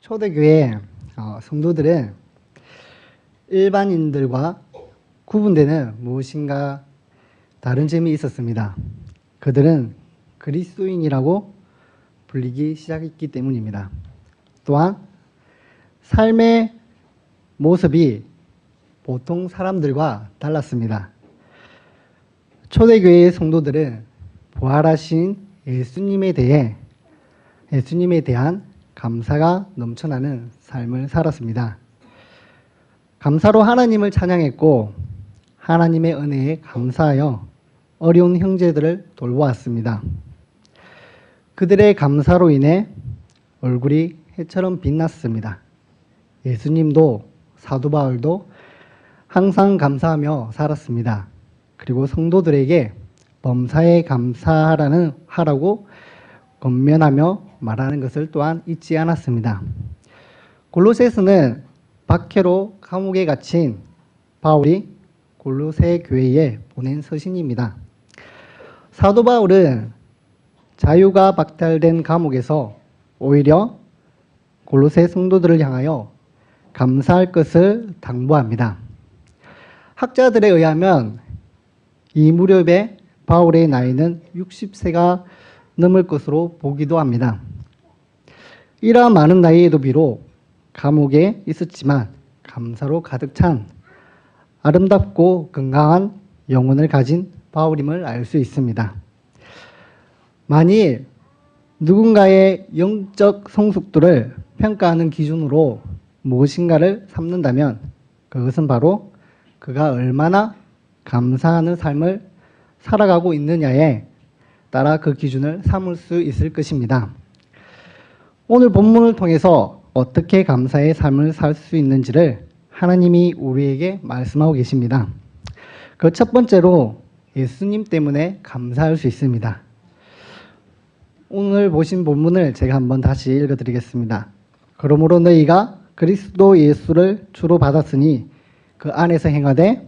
초대교회 성도들은 일반인들과 구분되는 무엇인가 다른 점이 있었습니다. 그들은 그리스도인이라고 불리기 시작했기 때문입니다. 또한 삶의 모습이 보통 사람들과 달랐습니다. 초대교회의 성도들은 부활하신 예수님에 대한 감사가 넘쳐나는 삶을 살았습니다. 감사로 하나님을 찬양했고 하나님의 은혜에 감사하여 어려운 형제들을 돌보았습니다. 그들의 감사로 인해 얼굴이 해처럼 빛났습니다. 예수님도 사도 바울도 항상 감사하며 살았습니다. 그리고 성도들에게 범사에 하라고 권면하며 말하는 것을 또한 잊지 않았습니다. 골로새서는 박해로 감옥에 갇힌 바울이 골로새 교회에 보낸 서신입니다. 사도 바울은 자유가 박탈된 감옥에서 오히려 골로새 성도들을 향하여 감사할 것을 당부합니다. 학자들에 의하면 이 무렵에 바울의 나이는 60세가 넘을 것으로 보기도 합니다. 이러한 많은 나이에도 비록 감옥에 있었지만 감사로 가득 찬 아름답고 건강한 영혼을 가진 바울임을 알 수 있습니다. 만일 누군가의 영적 성숙도를 평가하는 기준으로 무엇인가를 삼는다면 그것은 바로 그가 얼마나 감사하는 삶을 살아가고 있느냐에 따라 그 기준을 삼을 수 있을 것입니다. 오늘 본문을 통해서 어떻게 감사의 삶을 살 수 있는지를 하나님이 우리에게 말씀하고 계십니다. 그 첫 번째로 예수님 때문에 감사할 수 있습니다. 오늘 보신 본문을 제가 한번 다시 읽어드리겠습니다. 그러므로 너희가 그리스도 예수를 주로 받았으니 그 안에서 행하되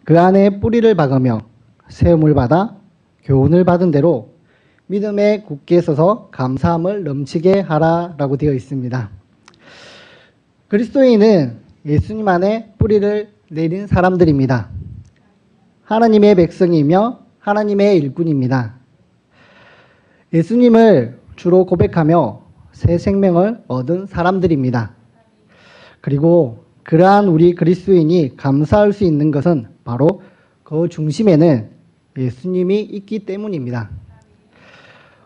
그 안에 뿌리를 박으며 세움을 받아 교훈을 받은 대로 믿음에 굳게 서서 감사함을 넘치게 하라라고 되어 있습니다. 그리스도인은 예수님 안에 뿌리를 내린 사람들입니다. 하나님의 백성이며 하나님의 일꾼입니다. 예수님을 주로 고백하며 새 생명을 얻은 사람들입니다. 그리고 그러한 우리 그리스도인이 감사할 수 있는 것은 바로 그 중심에는 예수님이 있기 때문입니다.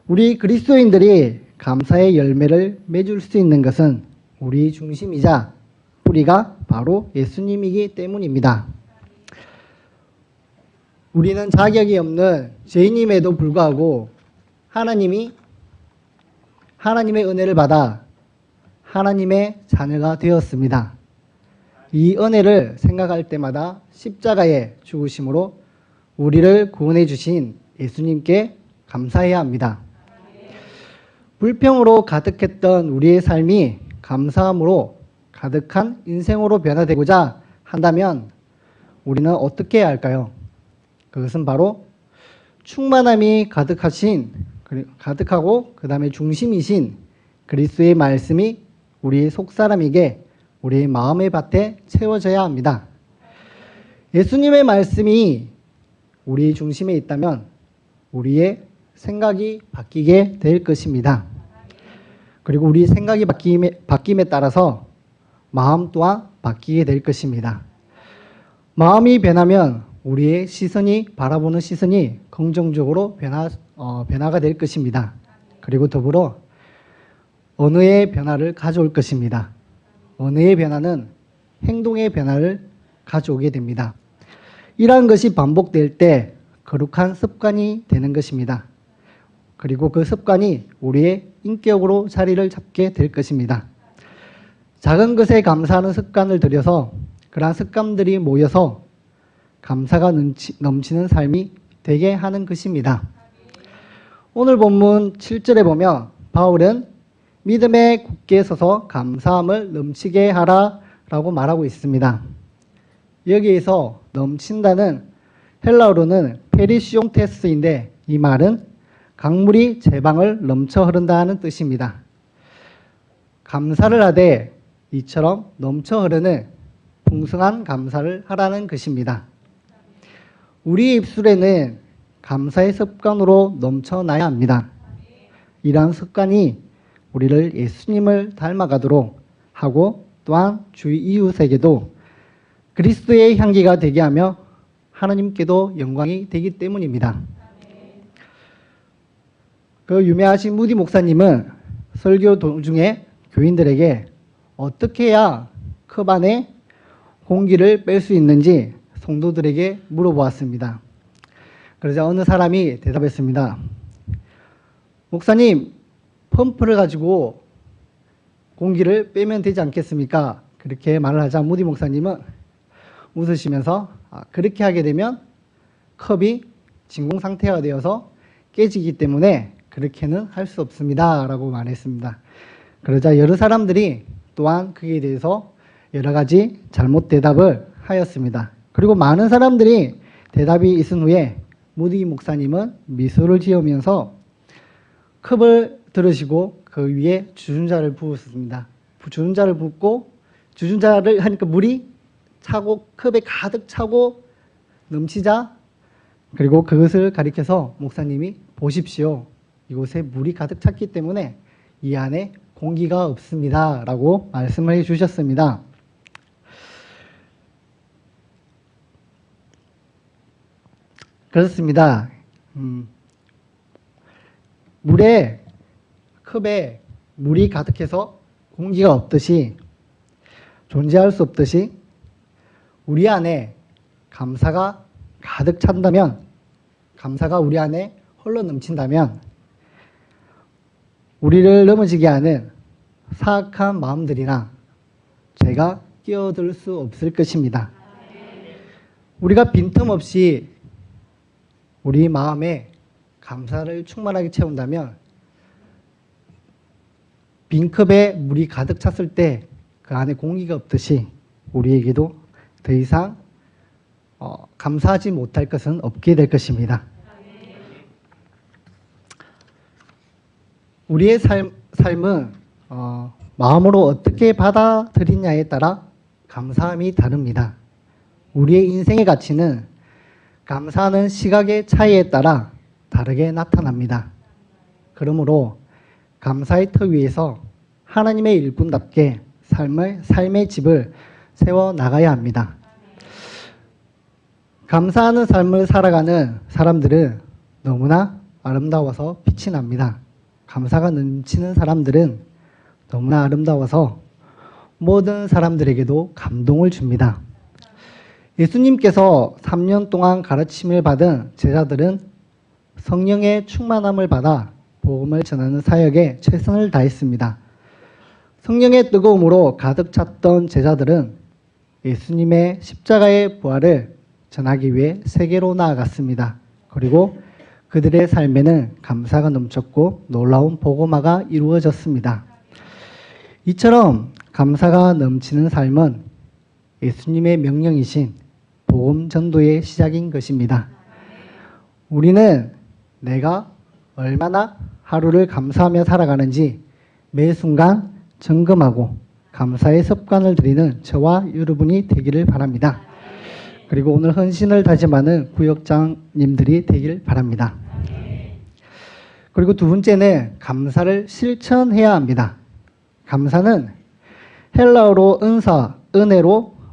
우리 그리스도인들이 감사의 열매를 맺을 수 있는 것은 우리 중심이자 뿌리가 바로 예수님이기 때문입니다. 우리는 자격이 없는 죄인임에도 불구하고 하나님의 은혜를 받아 하나님의 자녀가 되었습니다. 이 은혜를 생각할 때마다 십자가의 죽으심으로 우리를 구원해 주신 예수님께 감사해야 합니다. 불평으로 가득했던 우리의 삶이 감사함으로 가득한 인생으로 변화되고자 한다면 우리는 어떻게 해야 할까요? 그것은 바로 충만함이 가득하고 그 다음에 중심이신 그리스도의 말씀이 우리의 속사람에게 우리의 마음의 밭에 채워져야 합니다. 예수님의 말씀이 우리 중심에 있다면 우리의 생각이 바뀌게 될 것입니다. 그리고 우리 생각이 바뀜에 따라서 마음 또한 바뀌게 될 것입니다. 마음이 변하면 우리의 바라보는 시선이 긍정적으로 변화가 될 것입니다. 그리고 더불어 언어의 변화를 가져올 것입니다. 언어의 변화는 행동의 변화를 가져오게 됩니다. 이러한 것이 반복될 때 거룩한 습관이 되는 것입니다. 그리고 그 습관이 우리의 인격으로 자리를 잡게 될 것입니다. 작은 것에 감사하는 습관을 들여서 그러한 습관들이 모여서 감사가 넘치는 삶이 되게 하는 것입니다. 오늘 본문 7절에 보면 바울은 믿음에 굳게 서서 감사함을 넘치게 하라라고 말하고 있습니다. 여기에서 넘친다는 헬라어로는 페리시옹테스인데 이 말은 강물이 제 방을 넘쳐 흐른다는 뜻입니다. 감사를 하되 이처럼 넘쳐 흐르는 풍성한 감사를 하라는 것입니다. 우리 입술에는 감사의 습관으로 넘쳐나야 합니다. 이러한 습관이 우리를 예수님을 닮아가도록 하고 또한 주위 이웃에게도 그리스도의 향기가 되게 하며 하나님께도 영광이 되기 때문입니다. 그 유명하신 무디 목사님은 설교 도중에 교인들에게 어떻게 해야 컵 안에 공기를 뺄 수 있는지 성도들에게 물어보았습니다. 그러자 어느 사람이 대답했습니다. 목사님, 펌프를 가지고 공기를 빼면 되지 않겠습니까? 그렇게 말을 하자 무디 목사님은 웃으시면서 그렇게 하게 되면 컵이 진공 상태가 되어서 깨지기 때문에 그렇게는 할 수 없습니다. 라고 말했습니다. 그러자 여러 사람들이 또한 그에 대해서 여러 가지 잘못 대답을 하였습니다. 그리고 많은 사람들이 대답이 있은 후에 무디 목사님은 미소를 지으면서 컵을 들으시고 그 위에 주전자를 부었습니다. 주전자를 붓고 주전자를 하니까 물이 차고 컵에 가득 차고 넘치자 그리고 그것을 가리켜서 목사님이 보십시오. 이곳에 물이 가득 찼기 때문에 이 안에 공기가 없습니다. 라고 말씀을 해 주셨습니다. 그렇습니다. 컵에 물이 가득해서 공기가 없듯이 존재할 수 없듯이 우리 안에 감사가 가득 찬다면, 감사가 우리 안에 흘러 넘친다면 우리를 넘어지게 하는 사악한 마음들이나 죄가 끼어들 수 없을 것입니다. 우리가 빈틈없이 우리 마음에 감사를 충만하게 채운다면 빈컵에 물이 가득 찼을 때 그 안에 공기가 없듯이 우리에게도 더 이상 감사하지 못할 것은 없게 될 것입니다. 우리의 삶은 마음으로 어떻게 받아들이냐에 따라 감사함이 다릅니다. 우리의 인생의 가치는 감사하는 시각의 차이에 따라 다르게 나타납니다. 그러므로 감사의 터 위에서 하나님의 일꾼답게 삶의 집을 세워 나가야 합니다. 감사하는 삶을 살아가는 사람들은 너무나 아름다워서 빛이 납니다. 감사가 넘치는 사람들은 너무나 아름다워서 모든 사람들에게도 감동을 줍니다. 예수님께서 3년 동안 가르침을 받은 제자들은 성령의 충만함을 받아 복음을 전하는 사역에 최선을 다했습니다. 성령의 뜨거움으로 가득 찼던 제자들은 예수님의 십자가의 부활을 전하기 위해 세계로 나아갔습니다. 그리고 그들의 삶에는 감사가 넘쳤고 놀라운 복음화가 이루어졌습니다. 이처럼 감사가 넘치는 삶은 예수님의 명령이신 복음 전도의 시작인 것입니다. 우리는 내가 얼마나 하루를 감사하며 살아가는지 매 순간 점검하고 감사의 습관을 들이는 저와 여러분이 되기를 바랍니다. 그리고 오늘 헌신을 다짐하는 구역장님들이 되길 바랍니다. 그리고 두 번째는 감사를 실천해야 합니다. 감사는 헬라어로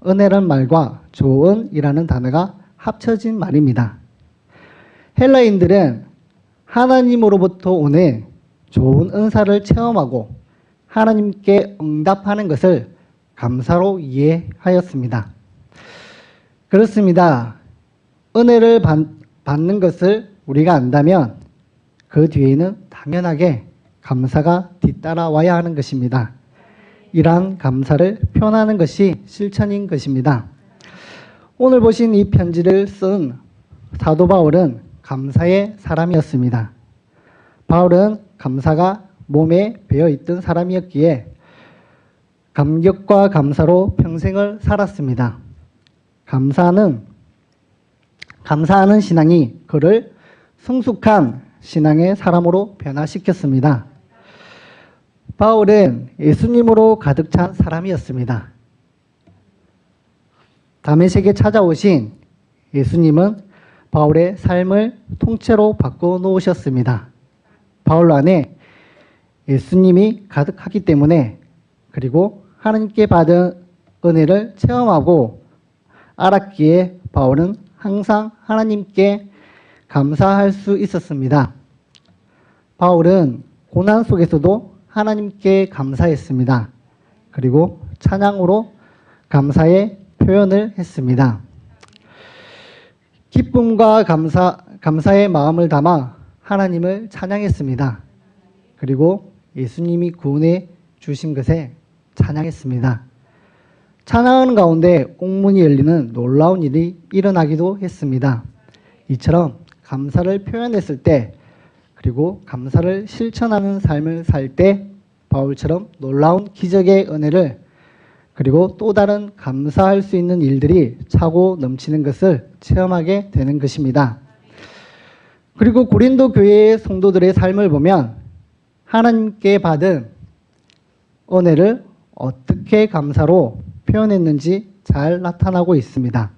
은혜란 말과 조언이라는 단어가 합쳐진 말입니다. 헬라인들은 하나님으로부터 오는 좋은 은사를 체험하고 하나님께 응답하는 것을 감사로 이해하였습니다. 그렇습니다. 은혜를 받는 것을 우리가 안다면 그 뒤에는 당연하게 감사가 뒤따라와야 하는 것입니다. 이러한 감사를 표현하는 것이 실천인 것입니다. 오늘 보신 이 편지를 쓴 사도 바울은 감사의 사람이었습니다. 바울은 감사가 몸에 배어있던 사람이었기에 감격과 감사로 평생을 살았습니다. 감사하는 신앙이 그를 성숙한 신앙의 사람으로 변화시켰습니다. 바울은 예수님으로 가득 찬 사람이었습니다. 다메섹에 찾아오신 예수님은 바울의 삶을 통째로 바꿔놓으셨습니다. 바울 안에 예수님이 가득하기 때문에, 그리고 하나님께 받은 은혜를 체험하고 알았기에 바울은 항상 하나님께 감사할 수 있었습니다. 바울은 고난 속에서도 하나님께 감사했습니다. 그리고 찬양으로 감사의 표현을 했습니다. 기쁨과 감사의 마음을 담아 하나님을 찬양했습니다. 그리고 예수님이 구원해 주신 것에 찬양했습니다. 찬양하는 가운데 옥문이 열리는 놀라운 일이 일어나기도 했습니다. 이처럼 감사를 표현했을 때, 그리고 감사를 실천하는 삶을 살 때 바울처럼 놀라운 기적의 은혜를, 그리고 또 다른 감사할 수 있는 일들이 차고 넘치는 것을 체험하게 되는 것입니다. 그리고 고린도 교회의 성도들의 삶을 보면 하나님께 받은 은혜를 어떻게 감사로 표현했는지 잘 나타나고 있습니다.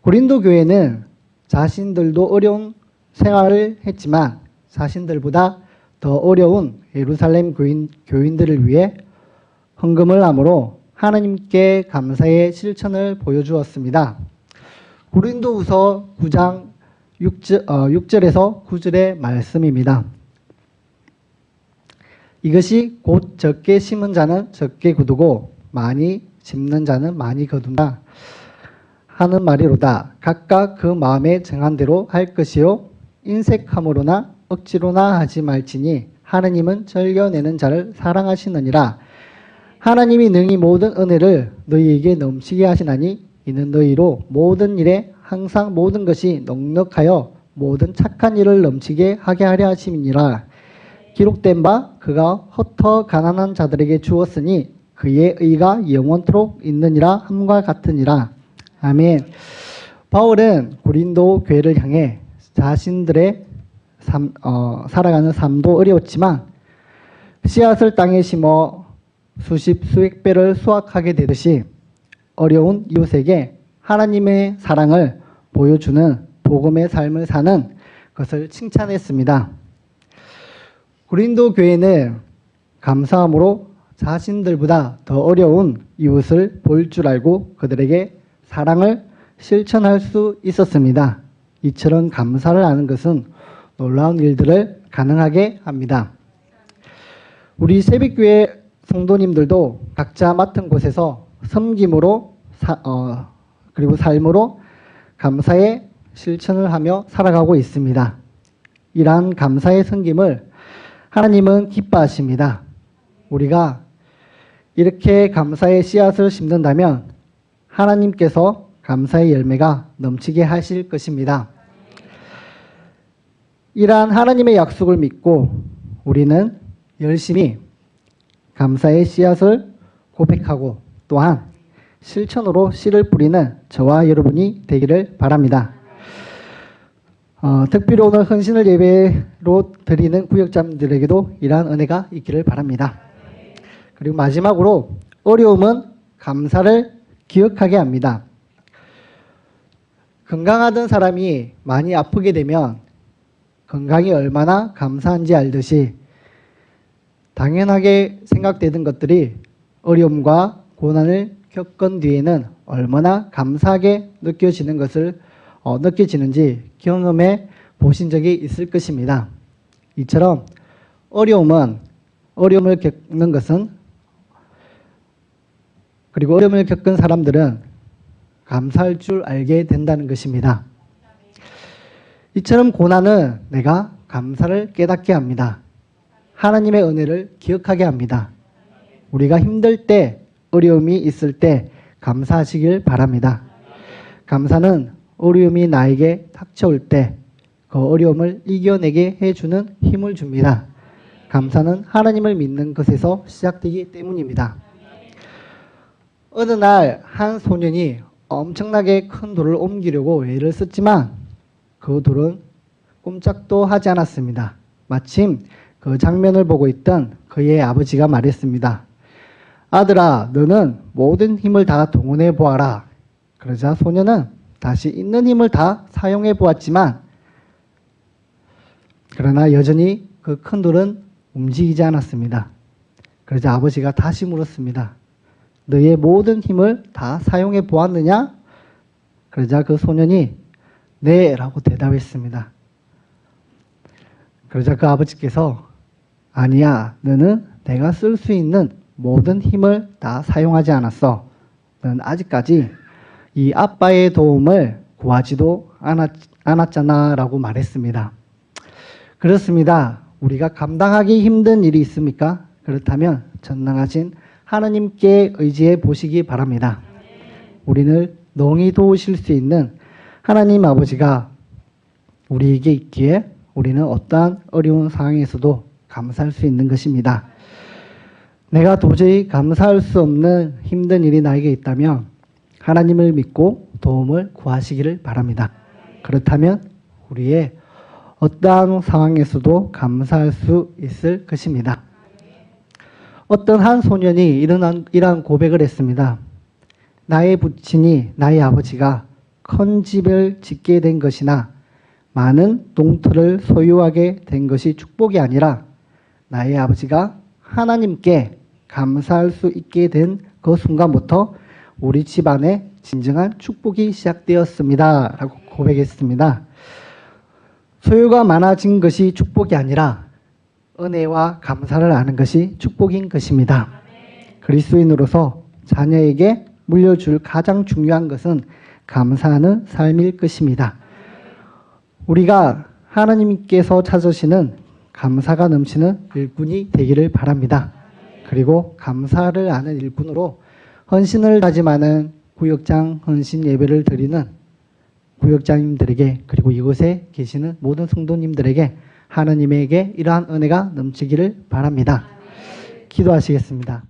고린도 교회는 자신들도 어려운 생활을 했지만 자신들보다 더 어려운 예루살렘 교인들을 위해 헌금을 함으로 하나님께 감사의 실천을 보여주었습니다. 고린도후서 9장 6절에서 9절의 말씀입니다. 이것이 곧 적게 심은 자는 적게 거두고 많이 심는 자는 많이 거둔다 하는 말이로다. 각각 그 마음에 정한 대로 할 것이요 인색함으로나 억지로나 하지 말지니 하느님은 절겨내는 자를 사랑하시느니라. 하나님이 능히 모든 은혜를 너희에게 넘치게 하시나니 이는 너희로 모든 일에 항상 모든 것이 넉넉하여 모든 착한 일을 넘치게 하게 하려 하심이니라. 기록된 바 그가 헛터 가난한 자들에게 주었으니 그의 의가 영원토록 있느니라 함과 같으니라. 아멘. 바울은 고린도 교회를 향해 자신들의 살아가는 삶도 어려웠지만 씨앗을 땅에 심어 수십 수백 배를 수확하게 되듯이 어려운 이웃에게 하나님의 사랑을 보여주는 복음의 삶을 사는 것을 칭찬했습니다. 고린도 교회는 감사함으로 자신들보다 더 어려운 이웃을 볼 줄 알고 그들에게 사랑을 실천할 수 있었습니다. 이처럼 감사를 하는 것은 놀라운 일들을 가능하게 합니다. 우리 새벽교회 성도님들도 각자 맡은 곳에서 섬김으로 그리고 삶으로 감사의 실천을 하며 살아가고 있습니다. 이러한 감사의 섬김을 하나님은 기뻐하십니다. 우리가 이렇게 감사의 씨앗을 심는다면 하나님께서 감사의 열매가 넘치게 하실 것입니다. 이러한 하나님의 약속을 믿고 우리는 열심히 감사의 씨앗을 고백하고 또한 실천으로 씨를 뿌리는 저와 여러분이 되기를 바랍니다. 특별히 오늘 헌신을 예배로 드리는 구역장들에게도 이러한 은혜가 있기를 바랍니다. 그리고 마지막으로 어려움은 감사를 기억하게 합니다. 건강하던 사람이 많이 아프게 되면 건강이 얼마나 감사한지 알듯이 당연하게 생각되던 것들이 어려움과 고난을 겪은 뒤에는 얼마나 감사하게 느껴지는지 경험해 보신 적이 있을 것입니다. 이처럼 어려움을 겪는 것은, 그리고 어려움을 겪은 사람들은 감사할 줄 알게 된다는 것입니다. 이처럼 고난은 내가 감사를 깨닫게 합니다. 하나님의 은혜를 기억하게 합니다. 우리가 힘들 때, 어려움이 있을 때 감사하시길 바랍니다. 감사는 어려움이 나에게 닥쳐올 때 그 어려움을 이겨내게 해주는 힘을 줍니다. 감사는 하나님을 믿는 것에서 시작되기 때문입니다. 어느 날 한 소년이 엄청나게 큰 돌을 옮기려고 애를 썼지만 그 돌은 꼼짝도 하지 않았습니다. 마침 그 장면을 보고 있던 그 그의 아버지가 말했습니다. 아들아, 너는 모든 힘을 다 동원해 보아라. 그러자 소년은 다시 있는 힘을 다 사용해 보았지만 그러나 여전히 그 큰 돌은 움직이지 않았습니다. 그러자 아버지가 다시 물었습니다. 너의 모든 힘을 다 사용해 보았느냐? 그러자 그 소년이 네 라고 대답했습니다. 그러자 그 아버지께서 아니야, 너는 내가 쓸 수 있는 모든 힘을 다 사용하지 않았어. 너는 아직까지 이 아빠의 도움을 구하지도 않았잖아 라고 말했습니다. 그렇습니다. 우리가 감당하기 힘든 일이 있습니까? 그렇다면 전능하신 하나님께 의지해 보시기 바랍니다. 우리를 능히 도우실 수 있는 하나님 아버지가 우리에게 있기에 우리는 어떠한 어려운 상황에서도 감사할 수 있는 것입니다. 내가 도저히 감사할 수 없는 힘든 일이 나에게 있다면 하나님을 믿고 도움을 구하시기를 바랍니다. 그렇다면 우리의 어떠한 상황에서도 감사할 수 있을 것입니다. 어떤 한 소년이 이러한 고백을 했습니다. 나의 부친이 나의 아버지가 큰 집을 짓게 된 것이나 많은 농토를 소유하게 된 것이 축복이 아니라 나의 아버지가 하나님께 감사할 수 있게 된 그 순간부터 우리 집안에 진정한 축복이 시작되었습니다. 라고 고백했습니다. 소유가 많아진 것이 축복이 아니라 은혜와 감사를 아는 것이 축복인 것입니다. 그리스도인으로서 자녀에게 물려줄 가장 중요한 것은 감사하는 삶일 것입니다. 우리가 하나님께서 찾으시는 감사가 넘치는 일꾼이 되기를 바랍니다. 그리고 감사를 아는 일꾼으로 헌신을 다짐하는 구역장 헌신 예배를 드리는 구역장님들에게 그리고 이곳에 계시는 모든 성도님들에게 하나님에게 이러한 은혜가 넘치기를 바랍니다. 기도하시겠습니다.